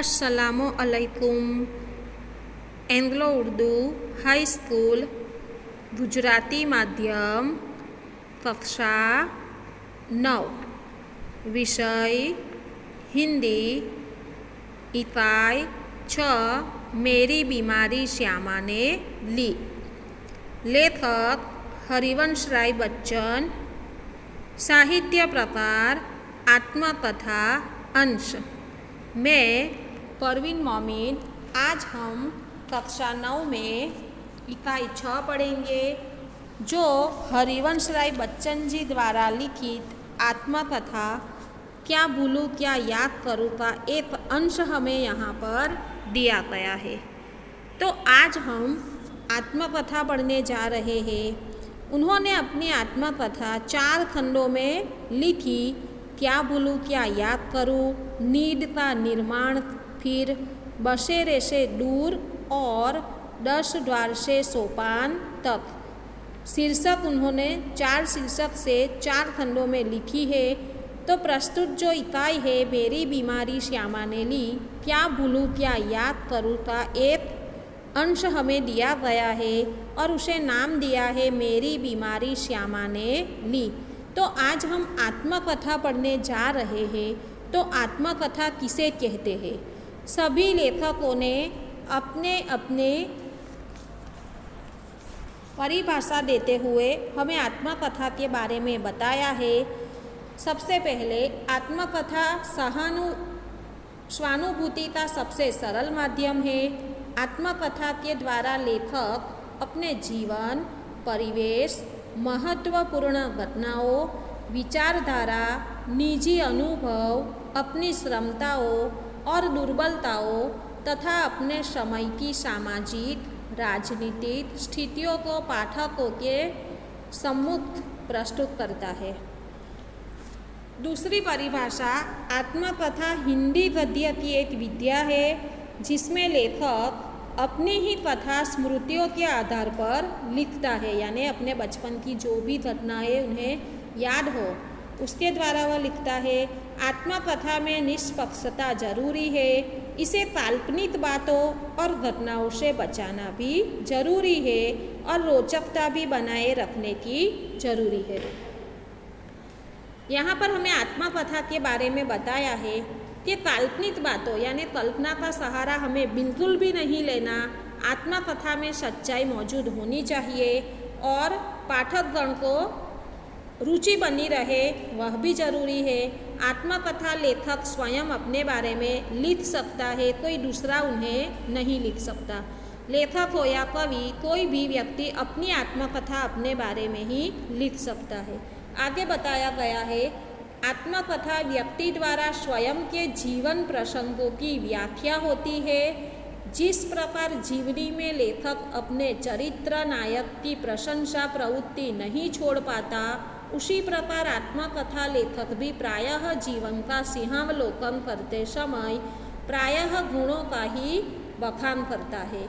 अस्सलामु अलैकुम। Anglo Urdu high school Gujarati माध्यम कक्षा 9 विषय हिंदी इकाई 6 मेरी बीमारी श्यामा ने ली। लेखक हरिवंश राय बच्चन। साहित्य प्रकार आत्मकथा अंश। मैं परवीन मोमिन। आज हम कक्षा 9 में इकाई 6 पढ़ेंगे जो हरिवंश राय बच्चन जी द्वारा लिखित आत्मकथा क्या भूलूं क्या याद करूं का एक अंश हमें यहाँ पर दिया गया है। तो आज हम आत्मकथा पढ़ने जा रहे हैं। उन्होंने अपनी आत्मकथा 4 खंडों में लिखी। क्या भूलूं क्या याद करूं, नीड का निर्माण, फिर बसेरे से दूर और 10 द्वार से सोपान तक। शीर्षक उन्होंने 4 शीर्षक से 4 खंडों में लिखी है। तो प्रस्तुत जो इकाई है मेरी बीमारी श्यामा ने ली, क्या भूलूं क्या याद करूं का एक अंश हमें दिया गया है और उसे नाम दिया है मेरी बीमारी श्यामा ने ली। तो आज हम आत्मकथा पढ़ने जा रहे हैं। तो आत्मकथा किसे कहते हैं? सभी लेखकों ने अपने अपने परिभाषा देते हुए हमें आत्मकथा के बारे में बताया है। सबसे पहले आत्मकथा स्वानुभूति का सबसे सरल माध्यम है। आत्मकथा के द्वारा लेखक अपने जीवन, परिवेश, महत्वपूर्ण घटनाओं, विचारधारा, निजी अनुभव, अपनी क्षमताओं और दुर्बलताओं तथा अपने समय की सामाजिक राजनीतिक स्थितियों को पाठकों के सम्मुख प्रस्तुत करता है। दूसरी परिभाषा आत्मकथा हिंदी गद्य की एक विद्या है जिसमें लेखक अपनी ही कथा स्मृतियों के आधार पर लिखता है, यानी अपने बचपन की जो भी घटनाएं उन्हें याद हो उसके द्वारा वह लिखता है। आत्मकथा में निष्पक्षता जरूरी है। इसे काल्पनिक बातों और घटनाओं से बचाना भी जरूरी है और रोचकता भी बनाए रखने की जरूरी है। यहाँ पर हमें आत्मकथा के बारे में बताया है कि काल्पनिक बातों यानी कल्पना का सहारा हमें बिल्कुल भी नहीं लेना। आत्मकथा में सच्चाई मौजूद होनी चाहिए और पाठकगण को रुचि बनी रहे वह भी जरूरी है। आत्मकथा लेखक स्वयं अपने बारे में लिख सकता है, कोई दूसरा उन्हें नहीं लिख सकता। लेखक हो या कवि, कोई भी व्यक्ति अपनी आत्मकथा अपने बारे में ही लिख सकता है। आगे बताया गया है आत्मकथा व्यक्ति द्वारा स्वयं के जीवन प्रसंगों की व्याख्या होती है। जिस प्रकार जीवनी में लेखक अपने चरित्र नायक की प्रशंसा प्रवृत्ति नहीं छोड़ पाता, उसी प्रकार आत्मकथा लेखक भी प्रायः जीवन का सिंहावलोकन करते समय प्रायः गुणों का ही बखान करता है।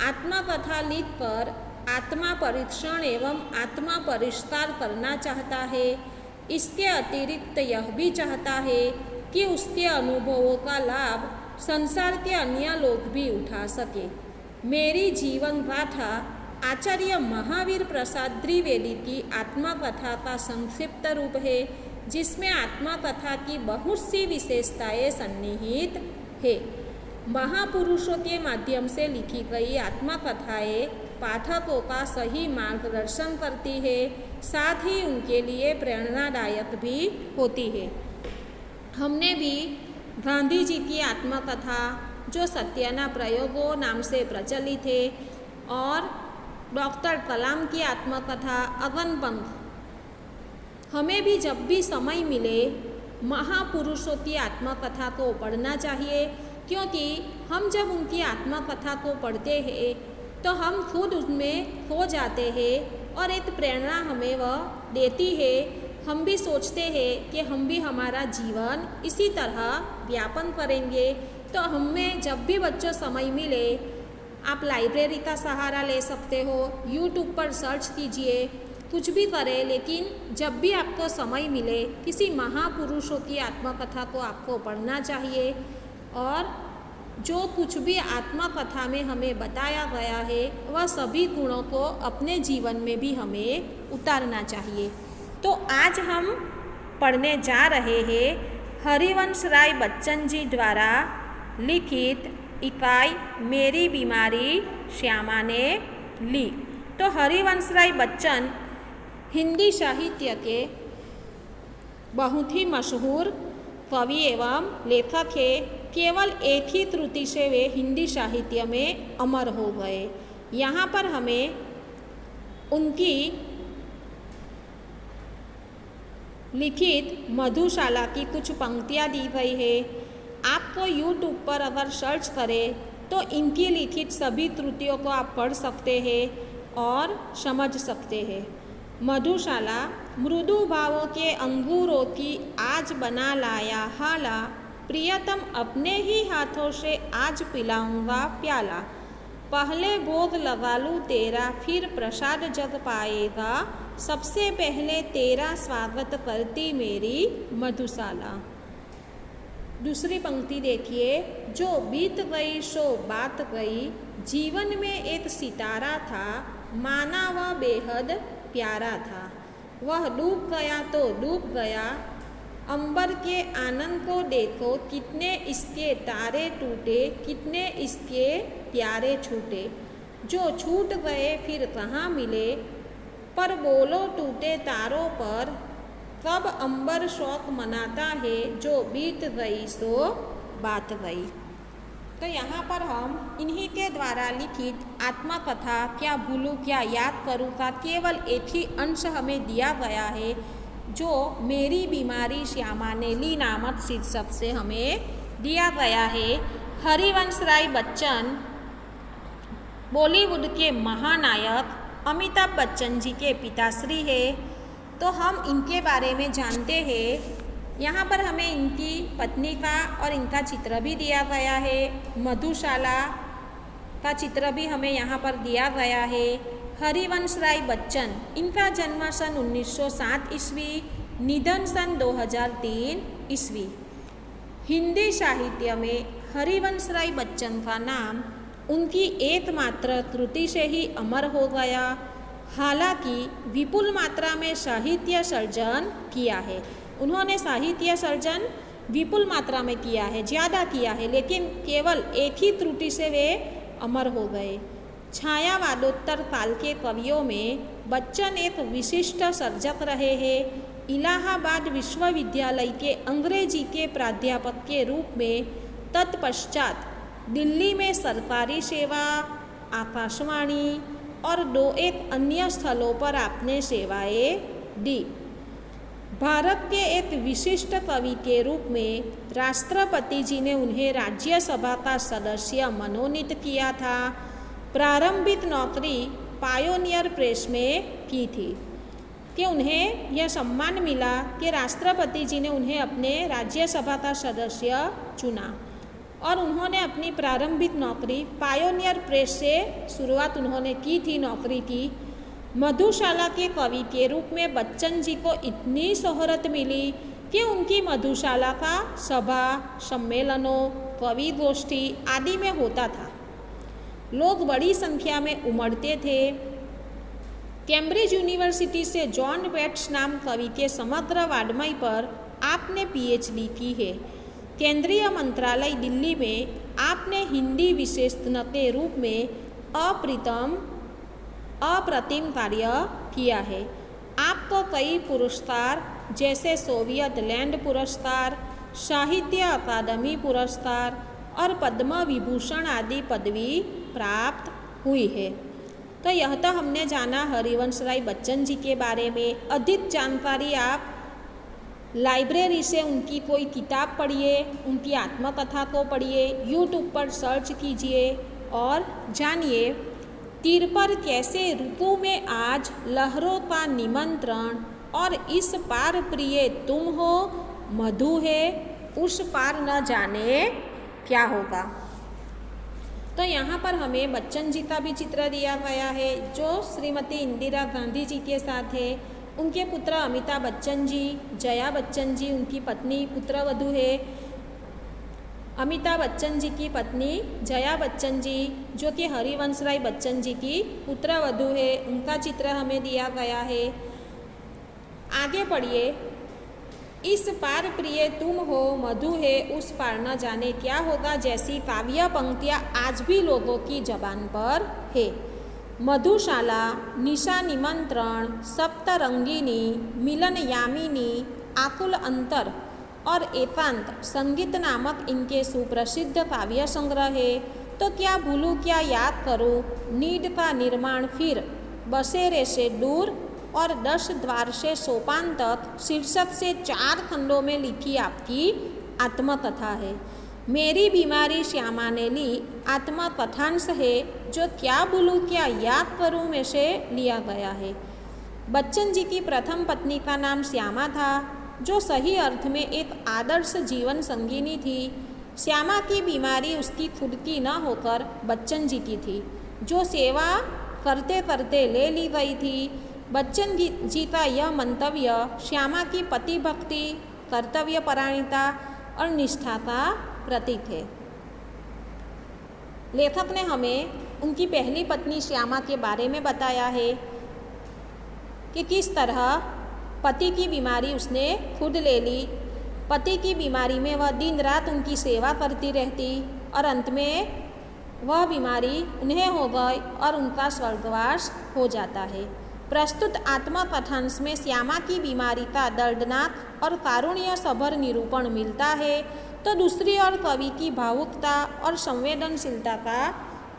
आत्मकथा लिखकर आत्मा परीक्षण एवं आत्मा परिष्कार करना चाहता है। इसके अतिरिक्त यह भी चाहता है कि उसके अनुभवों का लाभ संसार के अन्य लोग भी उठा सके। मेरी जीवन गाथा आचार्य महावीर प्रसाद द्विवेदी की आत्मकथा का संक्षिप्त रूप है जिसमें आत्मकथा की बहुत सी विशेषताएं सन्निहित है। महापुरुषों के माध्यम से लिखी गई आत्मकथाएं पाठकों का सही मार्गदर्शन करती है, साथ ही उनके लिए प्रेरणादायक भी होती है। हमने भी गांधी जी की आत्मकथा जो सत्याना प्रयोगों नाम से प्रचलित है और डॉक्टर कलाम की आत्मकथा अगनपंख, हमें भी जब भी समय मिले महापुरुषों की आत्मकथा को पढ़ना चाहिए, क्योंकि हम जब उनकी आत्मकथा को पढ़ते हैं तो हम खुद उनमें खो जाते हैं और एक प्रेरणा हमें वह देती है। हम भी सोचते हैं कि हम भी हमारा जीवन इसी तरह व्यापन करेंगे। तो हमें जब भी बच्चों समय मिले आप लाइब्रेरी का सहारा ले सकते हो, यूट्यूब पर सर्च कीजिए, कुछ भी करें, लेकिन जब भी आपको समय मिले किसी महापुरुषों की आत्मकथा को आपको पढ़ना चाहिए और जो कुछ भी आत्मकथा में हमें बताया गया है वह सभी गुणों को अपने जीवन में भी हमें उतारना चाहिए। तो आज हम पढ़ने जा रहे हैं हरिवंश राय बच्चन जी द्वारा लिखित इकाई मेरी बीमारी श्यामा ने ली। तो हरिवंश राय बच्चन हिंदी साहित्य के बहुत ही मशहूर कवि एवं लेखक है। केवल एक ही त्रुटि से वे हिंदी साहित्य में अमर हो गए। यहाँ पर हमें उनकी लिखित मधुशाला की कुछ पंक्तियाँ दी गई है। आपको यूट्यूब पर अगर सर्च करें तो इनकी लिखित सभी त्रुटियों को आप पढ़ सकते हैं और समझ सकते हैं। मधुशाला मृदु भावों के अंगूरों की आज बना लाया हाला, प्रियतम अपने ही हाथों से आज पिलाऊंगा प्याला, पहले भोग लगा लूँ तेरा फिर प्रसाद जग पाएगा, सबसे पहले तेरा स्वागत करती मेरी मधुशाला। दूसरी पंक्ति देखिए, जो बीत गई सो बात गई, जीवन में एक सितारा था, माना वह बेहद प्यारा था, वह डूब गया तो डूब गया, अंबर के आनंद को देखो, कितने इसके तारे टूटे, कितने इसके प्यारे छूटे, जो छूट गए फिर कहाँ मिले, पर बोलो टूटे तारों पर, कब अंबर शौक मनाता है, जो बीत गई सो बात गई। तो यहाँ पर हम इन्हीं के द्वारा लिखित आत्मकथा क्या भूलूं क्या याद करूँ का केवल एक ही अंश हमें दिया गया है, जो मेरी बीमारी श्यामा ने ली नामक शीर्षक से हमें दिया गया है। हरिवंश राय बच्चन बॉलीवुड के महानायक अमिताभ बच्चन जी के पिताश्री है। तो हम इनके बारे में जानते हैं। यहाँ पर हमें इनकी पत्नी का और इनका चित्र भी दिया गया है। मधुशाला का चित्र भी हमें यहाँ पर दिया गया है। हरिवंश राय बच्चन, इनका जन्म सन 1907 ईस्वी, निधन सन 2003 ईस्वी। हिंदी साहित्य में हरिवंश राय बच्चन का नाम उनकी एकमात्र त्रुटि से ही अमर हो गया। हालांकि विपुल मात्रा में साहित्य सर्जन किया है, उन्होंने साहित्य सर्जन विपुल मात्रा में किया है, ज़्यादा किया है, लेकिन केवल एक ही त्रुटि से वे अमर हो गए। छायावादोत्तर काल के कवियों में बच्चन एक विशिष्ट सर्जक रहे हैं। इलाहाबाद विश्वविद्यालय के अंग्रेजी के प्राध्यापक के रूप में, तत्पश्चात दिल्ली में सरकारी सेवा, आकाशवाणी और 2-1 अन्य स्थलों पर आपने सेवाएं दी। भारत के एक विशिष्ट कवि के रूप में राष्ट्रपति जी ने उन्हें राज्यसभा का सदस्य मनोनीत किया था। प्रारंभिक नौकरी पायोनियर प्रेस में की थी कि उन्हें यह सम्मान मिला कि राष्ट्रपति जी ने उन्हें अपने राज्यसभा का सदस्य चुना और उन्होंने अपनी प्रारंभिक नौकरी पायोनियर प्रेस से शुरुआत उन्होंने की थी नौकरी की। मधुशाला के कवि के रूप में बच्चन जी को इतनी शोहरत मिली कि उनकी मधुशाला का सभा, सम्मेलनों, कवि गोष्ठी आदि में होता था। लोग बड़ी संख्या में उमड़ते थे। कैम्ब्रिज यूनिवर्सिटी से जॉन बेट्स नाम कवि के समग्र वाङ्मय पर आपने PhD की है। केंद्रीय मंत्रालय दिल्ली में आपने हिंदी विशेषज्ञ के रूप में अप्रतिम कार्य किया है। आपको कई पुरस्कार जैसे सोवियत लैंड पुरस्कार, साहित्य अकादमी पुरस्कार और पद्म विभूषण आदि पदवी प्राप्त हुई है। तो यह तो हमने जाना हरिवंश राय बच्चन जी के बारे में। अधिक जानकारी आप लाइब्रेरी से उनकी कोई किताब पढ़िए, उनकी आत्मकथा को पढ़िए, यूट्यूब पर सर्च कीजिए और जानिए तीर पर कैसे ऋतु में आज लहरों का निमंत्रण और इस पार प्रिय तुम हो, मधु है उस पार न जाने क्या होगा। तो यहाँ पर हमें बच्चन जी का भी चित्र दिया गया है जो श्रीमती इंदिरा गांधी जी के साथ है। उनके पुत्र अमिताभ बच्चन जी, जया बच्चन जी उनकी पत्नी पुत्रवधू है। अमिताभ बच्चन जी की पत्नी जया बच्चन जी, जो कि हरिवंश राय बच्चन जी की पुत्रवधू है, उनका चित्र हमें दिया गया है। आगे पढ़िए। इस पार प्रिय तुम हो, मधु है उस पार न जाने क्या होगा, जैसी काव्य पंक्तियाँ आज भी लोगों की जबान पर है। मधुशाला, निशा निमंत्रण, सप्तरंगिनी, मिलन यामिनी, आकुल अंतर और एकांत संगीत नामक इनके सुप्रसिद्ध काव्य संग्रह है। तो क्या भूलूं क्या याद करूं, नीड का निर्माण फिर, बसेरे से दूर और 10 द्वार से सोपान तक शीर्षक से 4 खंडों में लिखी आपकी आत्मकथा है। मेरी बीमारी श्यामा ने ली आत्मकथांश है, जो क्या भूलूं क्या याद करूं में से लिया गया है। बच्चन जी की प्रथम पत्नी का नाम श्यामा था, जो सही अर्थ में एक आदर्श जीवन संगिनी थी। श्यामा की बीमारी उसकी खुद की न होकर बच्चन जी की थी, जो सेवा करते करते ले ली गई थी। बच्चन जी का यह मंतव्य श्यामा की पति भक्ति, कर्तव्य परायणता और निष्ठा का प्रतीक है। लेखक ने हमें उनकी पहली पत्नी श्यामा के बारे में बताया है कि किस तरह पति की बीमारी उसने खुद ले ली। पति की बीमारी में वह दिन रात उनकी सेवा करती रहती और अंत में वह बीमारी उन्हें हो गई और उनका स्वर्गवास हो जाता है। प्रस्तुत आत्मकथांश में श्यामा की बीमारी का दर्दनाक और कारुण्य सभर निरूपण मिलता है, तो दूसरी ओर कवि की भावुकता और संवेदनशीलता का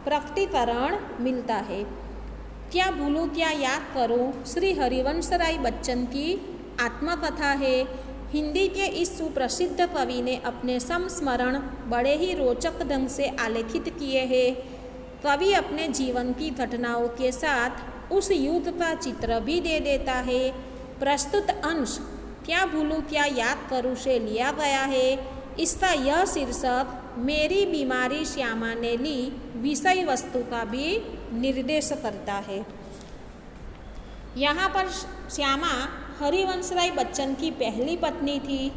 प्रकटीकरण मिलता है। क्या भूलूं क्या याद करूं श्री हरिवंश राय बच्चन की आत्मकथा है। हिंदी के इस सुप्रसिद्ध कवि ने अपने संस्मरण बड़े ही रोचक ढंग से आलेखित किए हैं। कवि अपने जीवन की घटनाओं के साथ उस युग का चित्र भी दे देता है। प्रस्तुत अंश क्या भूलूं क्या याद करूं से लिया गया है। इसका यह शीर्षक मेरी बीमारी श्यामा ने ली विषय वस्तु का भी निर्देश करता है। यहाँ पर श्यामा हरिवंश राय बच्चन की पहली पत्नी थी।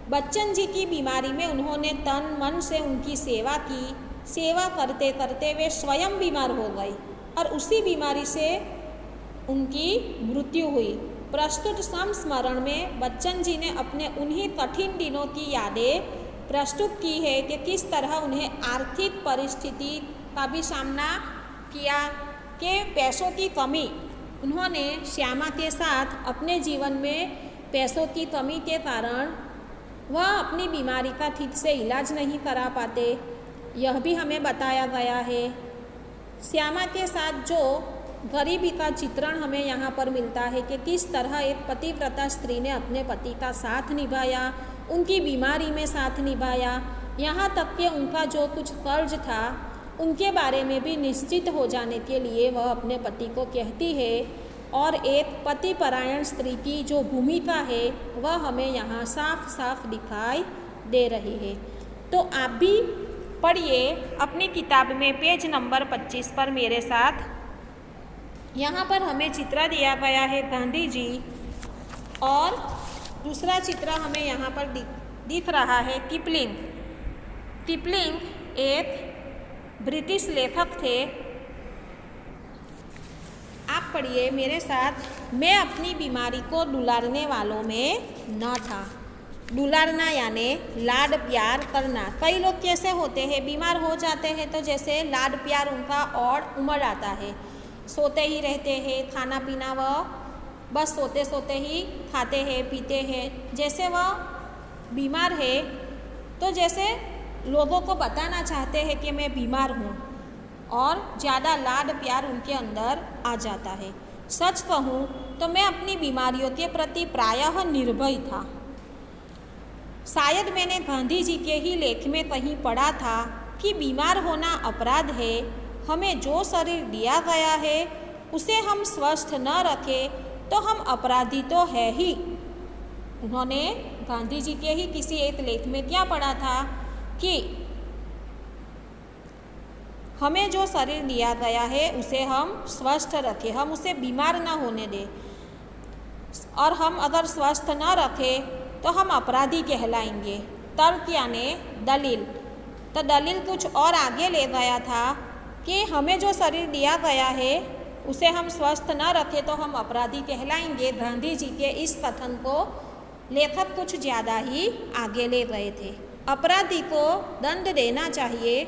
बच्चन जी की बीमारी में उन्होंने तन मन से उनकी सेवा की। सेवा करते करते वे स्वयं बीमार हो गई और उसी बीमारी से उनकी मृत्यु हुई। प्रस्तुत संस्मरण में बच्चन जी ने अपने उन्हीं कठिन दिनों की यादें प्रस्तुत की है कि किस तरह उन्हें आर्थिक परिस्थिति का भी सामना किया कि पैसों की कमी। उन्होंने श्यामा के साथ अपने जीवन में पैसों की कमी के कारण वह अपनी बीमारी का ठीक से इलाज नहीं करा पाते, यह भी हमें बताया गया है। श्यामा के साथ जो गरीबी का चित्रण हमें यहाँ पर मिलता है कि किस तरह एक पतिव्रता स्त्री ने अपने पति का साथ निभाया, उनकी बीमारी में साथ निभाया, यहाँ तक कि उनका जो कुछ कर्ज था उनके बारे में भी निश्चित हो जाने के लिए वह अपने पति को कहती है। और एक पतिपरायण स्त्री की जो भूमिका है वह हमें यहाँ साफ साफ दिखाई दे रही है। तो आप भी पढ़िए अपनी किताब में पेज नंबर 25 पर मेरे साथ। यहाँ पर हमें चित्र दिया गया है गांधी जी, और दूसरा चित्र हमें यहाँ पर दिख रहा है किपलिंग। किपलिंग एक ब्रिटिश लेखक थे। आप पढ़िए मेरे साथ। मैं अपनी बीमारी को दुलारने वालों में न था। दुलारना यानी लाड प्यार करना। कई लोग कैसे होते हैं, बीमार हो जाते हैं तो जैसे लाड प्यार उनका और उमड़ आता है, सोते ही रहते हैं, खाना पीना वह बस सोते सोते ही खाते हैं पीते हैं। जैसे वह बीमार है तो जैसे लोगों को बताना चाहते हैं कि मैं बीमार हूँ, और ज़्यादा लाड प्यार उनके अंदर आ जाता है। सच कहूँ तो मैं अपनी बीमारियों के प्रति प्रायः निर्भय था। शायद मैंने गांधी जी के ही लेख में कहीं पढ़ा था कि बीमार होना अपराध है। हमें जो शरीर दिया गया है उसे हम स्वस्थ न रखें तो हम अपराधी तो है ही। उन्होंने गांधी जी के ही किसी एक लेख में क्या पढ़ा था कि हमें जो शरीर दिया गया है उसे हम स्वस्थ रखें, हम उसे बीमार ना होने दें, और हम अगर स्वस्थ न रखें तो हम अपराधी कहलाएंगे। तर्क यानी दलील। तो दलील कुछ और आगे ले गया था कि हमें जो शरीर दिया गया है उसे हम स्वस्थ न रखें तो हम अपराधी कहलाएंगे। गांधी जी के इस कथन को लेखक कुछ ज़्यादा ही आगे ले गए थे। अपराधी को दंड देना चाहिए।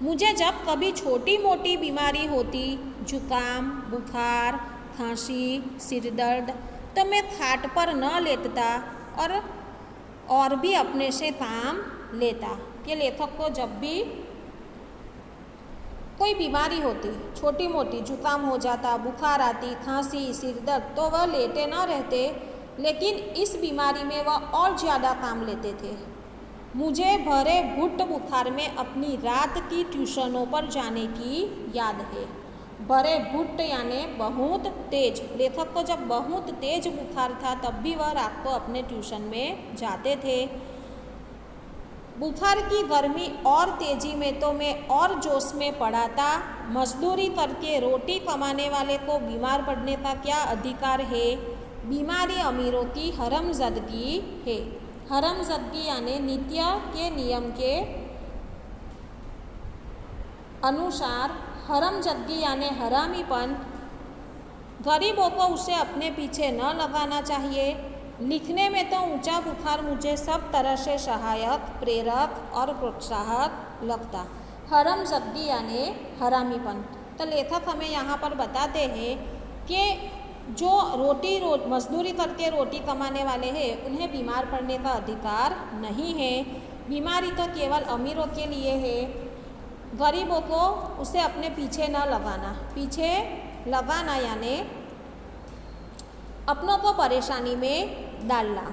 मुझे जब कभी छोटी मोटी बीमारी होती, जुकाम, बुखार, खांसी, सिर दर्द, तो मैं खाट पर न लेटता और भी अपने से काम लेता। कि लेखक को जब भी कोई बीमारी होती, छोटी मोटी, जुकाम हो जाता, बुखार आती, खांसी, सिर दर्द, तो वह लेटे न रहते, लेकिन इस बीमारी में वह और ज़्यादा काम लेते थे। मुझे भरे घुट बुखार में अपनी रात की ट्यूशनों पर जाने की याद है। भरे घुट यानी बहुत तेज। लेखक को जब बहुत तेज बुखार था तब भी वह रात को अपने ट्यूशन में जाते थे। बुखार की गर्मी और तेजी में तो मैं और जोश में पड़ा था। मजदूरी करके रोटी कमाने वाले को बीमार पड़ने का क्या अधिकार है? बीमारी अमीरों की हरमज़दगी है। हरमज़दगी यानी नित्य के नियम के अनुसार, हरमज़दगी यानी हरामीपन। गरीबों को उसे अपने पीछे न लगाना चाहिए। लिखने में तो ऊंचा बुखार मुझे सब तरह से सहायक, प्रेरक और प्रोत्साहक लगता। हरमज़दगी यानी हरामीपन। तो लेखक हमें यहाँ पर बताते हैं कि जो मजदूरी करके रोटी कमाने वाले हैं उन्हें बीमार पड़ने का अधिकार नहीं है। बीमारी तो केवल अमीरों के लिए है। गरीबों को उसे अपने पीछे न लगाना। पीछे लगाना यानी अपनों को परेशानी में डालना।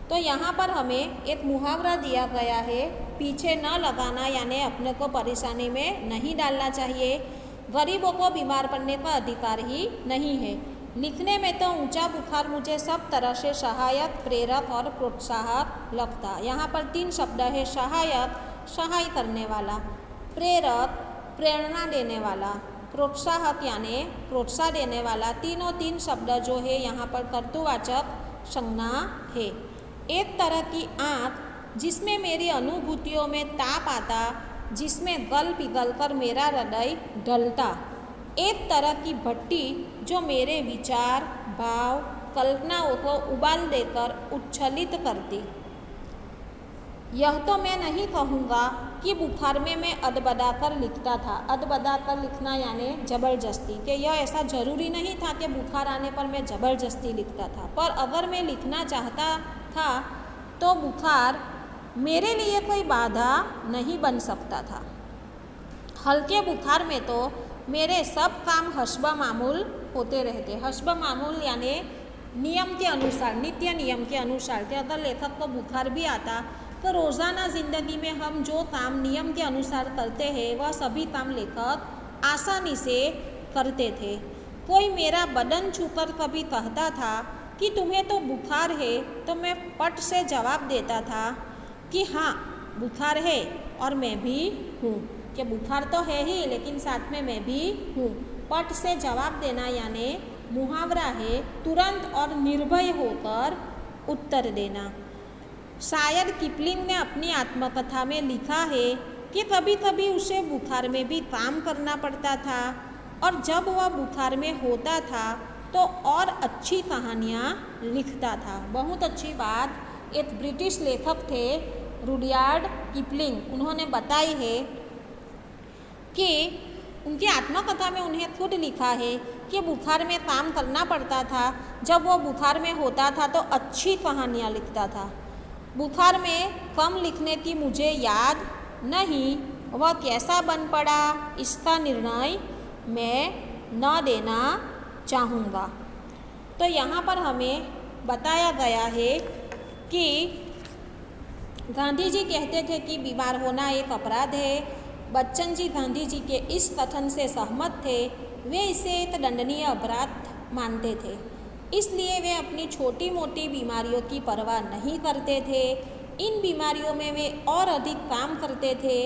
तो यहाँ पर हमें एक मुहावरा दिया गया है, पीछे न लगाना यानी अपने को परेशानी में नहीं डालना चाहिए। गरीबों को बीमार पड़ने का अधिकार ही नहीं है। लिखने में तो ऊंचा बुखार मुझे सब तरह से सहायक, प्रेरक और प्रोत्साहक लगता। यहाँ पर 3 शब्द है। सहायक, सहाय करने वाला, प्रेरक, प्रेरणा देने वाला, प्रोत्साहक यानी प्रोत्साहन देने वाला। तीनों 3 शब्द जो है यहाँ पर कर्तृवाचक संज्ञा है। एक तरह की आँख जिसमें मेरी अनुभूतियों में ताप आता, जिसमें गल पिघल कर मेरा हृदय ढलता। एक तरह की भट्टी जो मेरे विचार, भाव, कल्पनाओं को उबाल देकर उच्छलित करती। यह तो मैं नहीं कहूँगा कि बुखार में मैं अदबदा कर लिखता था। अदबदा कर लिखना यानी ज़बरदस्ती। कि यह ऐसा ज़रूरी नहीं था कि बुखार आने पर मैं ज़बरदस्ती लिखता था, पर अगर मैं लिखना चाहता था तो बुखार मेरे लिए कोई बाधा नहीं बन सकता था। हल्के बुखार में तो मेरे सब काम हस्ब मामूल होते रहते। हस्ब मामूल यानी नियम के अनुसार, नित्य नियम के अनुसार। कि अगर लेखक को बुखार भी आता तो रोज़ाना ज़िंदगी में हम जो काम नियम के अनुसार करते हैं वह सभी काम लेखक आसानी से करते थे। कोई मेरा बदन छूकर कभी कहता था कि तुम्हें तो बुखार है, तो मैं पट से जवाब देता था कि हाँ बुखार है और मैं भी हूँ। कि बुखार तो है ही लेकिन साथ में मैं भी हूँ। पट से जवाब देना यानी मुहावरा है तुरंत और निर्भय होकर उत्तर देना। शायद किपलिंग ने अपनी आत्मकथा में लिखा है कि कभी कभी उसे बुखार में भी काम करना पड़ता था, और जब वह बुखार में होता था तो और अच्छी कहानियाँ लिखता था। बहुत अच्छी बात एक ब्रिटिश लेखक थे रुडयार्ड किपलिंग, उन्होंने बताई है कि उनकी आत्मकथा में उन्हें खुद लिखा है कि बुखार में काम करना पड़ता था। जब वो बुखार में होता था तो अच्छी कहानियाँ लिखता था। बुखार में कम लिखने की मुझे याद नहीं, वह कैसा बन पड़ा इसका निर्णय मैं न देना चाहूँगा। तो यहाँ पर हमें बताया गया है कि गांधी जी कहते थे कि बीमार होना एक अपराध है। बच्चन जी गांधी जी के इस कथन से सहमत थे। वे इसे एक दंडनीय अपराध मानते थे, इसलिए वे अपनी छोटी मोटी बीमारियों की परवाह नहीं करते थे। इन बीमारियों में वे और अधिक काम करते थे।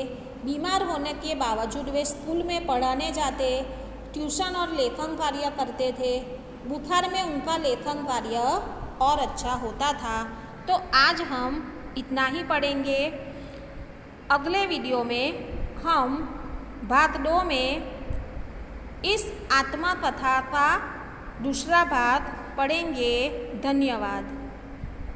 बीमार होने के बावजूद वे स्कूल में पढ़ाने जाते, ट्यूशन और लेखन कार्य करते थे। बुखार में उनका लेखन कार्य और अच्छा होता था। तो आज हम इतना ही पढ़ेंगे। अगले वीडियो में हम भाग 2 में इस आत्मकथा का दूसरा भाग पढ़ेंगे। धन्यवाद।